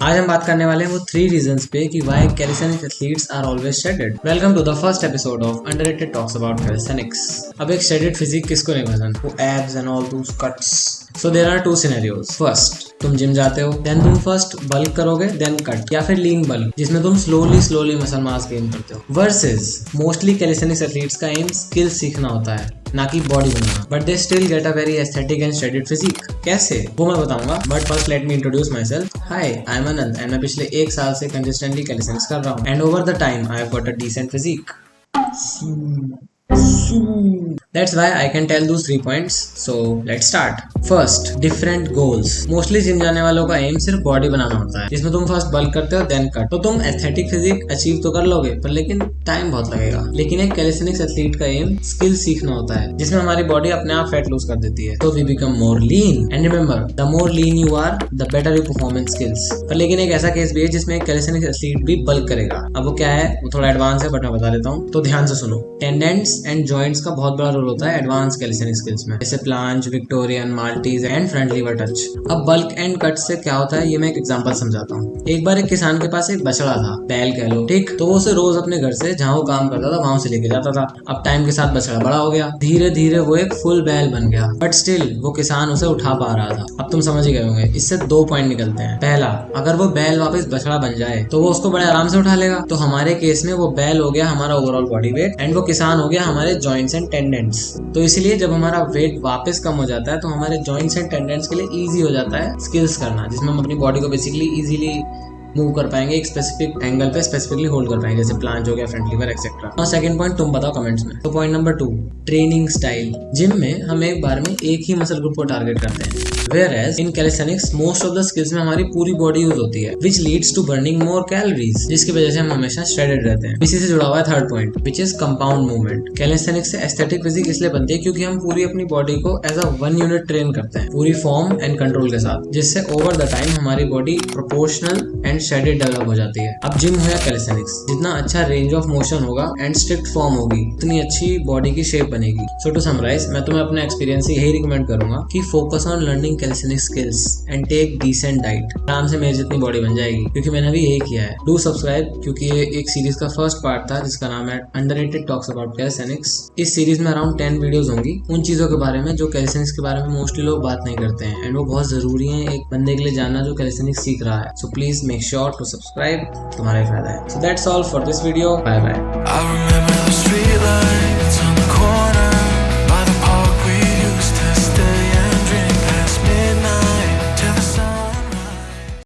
आज हम बात करने वाले हैं वो 3 रीजंस पे कि why calisthenics athletes are always shaded. Welcome to the first episode of underrated talks about calisthenics. अब एक शेडेड फिजिक किसको नहीं पसंद, वो abs and all those cuts. So there are 2 scenarios. First, तुम जिम जाते हो, देन तुम फर्स्ट बल्क करोगे, देन कट, या फिर लीन बल्क जिसमें तुम स्लोली मसल मास गेन करते हो। वर्सेस मोस्टली कैलिस्थेनिक्स एथलीट्स का एम स्किल सीखना होता है, ना कि बॉडी बनाना, but they still get a very aesthetic and shaded physique. कैसे, वो मैं बताऊंगा, but first let me introduce myself. Hi, I am Anant and मैं पिछले 1 साल से कंसिस्टेंटली कैलिस्थेनिक्स कर रहा हूँ and over the time I have got a decent physique. That's why I can tell those 3 points. So let's start. First, different goals. Mostly gym जाने वालों का एम सिर्फ बॉडी बनाना होता है, जिसमें तुम फर्स्ट बल्क करते हो देन कट। तो तुम एस्थेटिक फिजिक अचीव तो कर लोगे, पर लेकिन टाइम बहुत लगेगा। लेकिन एक कैलिस्थेनिक्स एथलीट का एम स्किल सीखना होता है, जिसमें हमारी बॉडी अपने आप फैट लूज कर देती है, तो we become more lean. And remember, the more lean you are the better you perform in skills. पर लेकिन एक ऐसा केस भी है जिसमें एक कैलिस्थेनिक्स एथलीट भी बल्क करेगा। अब वो क्या है, वो थोड़ा एडवांस है, बट मैं बता देता हूँ, तो ध्यान से सुनो। टेंडेंट्स एंड जॉइंट्स का बहुत बड़ा रोल होता है एडवांस कैलिस्थेनिक्स स्किल्स में, जैसे planche, Victorian, Maltese and front lever touch. अब बल्क एंड कट से क्या होता है, ये मैं एक एग्जांपल समझाता हूँ। एक बार एक किसान के पास एक बछड़ा था, बैल कह लो, ठीक। तो वो उसे रोज अपने घर से जहाँ वो काम करता था वहां से लेके जाता था। अब टाइम के साथ बछड़ा बड़ा हो गया, धीरे धीरे वो एक फुल बैल बन गया, बट स्टिल वो किसान उसे उठा पा रहा था। अब तुम समझ ही गए होंगे, इससे 2 पॉइंट निकलते हैं। पहला, अगर वो बैल वापस बछड़ा बन जाए तो वो उसको बड़े आराम से उठा लेगा। तो हमारे केस में वो बैल हो गया हमारा ओवरऑल बॉडी वेट एंड वो किसान हो गया हमारे जॉइंट्स एंड टेंडेंट्स। तो इसलिए जब हमारा वेट वापस कम हो जाता है तो हमारे जॉइंट्स एंड टेंडेंट्स के लिए इजी हो जाता है स्किल्स करना, जिसमें हम अपनी बॉडी को बेसिकली इजीली मूव कर पाएंगे, एक स्पेसिफिक एंगल पे स्पेसिफिकली होल्ड कर पाएंगे, जैसे प्लांज हो गया, फ्रंट लीवर एक्सेट्रा। और सेकंड पॉइंट तुम बताओ कमेंट्स में। तो point number 2, training style. Gym में हम एक बार में एक ही मसल ग्रुप को टारगेट करते हैं, whereas in calisthenics most of the skills में हमारी पूरी बॉडी यूज होती है, which leads to burning more calories, जिसकी वजह से हम हमेशा shredded रहते हैं। इसी से जुड़ा हुआ है third point, which is compound movement। Calisthenics से एस्थेटिक फिजिक इसलिए बनती है क्योंकि हम पूरी अपनी बॉडी को एज अ 1 यूनिट ट्रेन करते हैं, पूरी फॉर्म एंड कंट्रोल के साथ, जिससे ओवर द टाइम हमारी body proportional and shaded develop हो जाती है। अब जिम हो या कैलिस्थेनिक्स, जितना अच्छा रेंज ऑफ मोशन होगा एंड स्ट्रिक्ट फॉर्म होगी, उतनी अच्छी बॉडी की शेप बनेगी। सो टू समराइज, मैं तुम्हें अपने एक्सपीरियंस से यही रिकमेंड करूंगा कि focus on learning calisthenics skills and take decent diet. आराम से मेरी जितनी बॉडी बन जाएगी, क्योंकि मैंने भी यही किया है। डू सब्सक्राइब, क्योंकि ये एक सीरीज का फर्स्ट पार्ट था जिसका नाम है अंडररेटेड टॉक्स अबाउट कैलिस्थेनिक्स। इस सीरीज में अराउंड 10 वीडियोस होंगी उन चीजों के बारे में जो कैलिस्थेनिक्स के बारे में मोस्टली लोग बात नहीं करते हैं, एंड वो बहुत जरूरी है एक बंदे के लिए जानना जो कैलिस्थेनिक्स सीख रहा है। So please make sure to subscribe, तुम्हारा ही फायदा है। So that's all for this video, bye bye.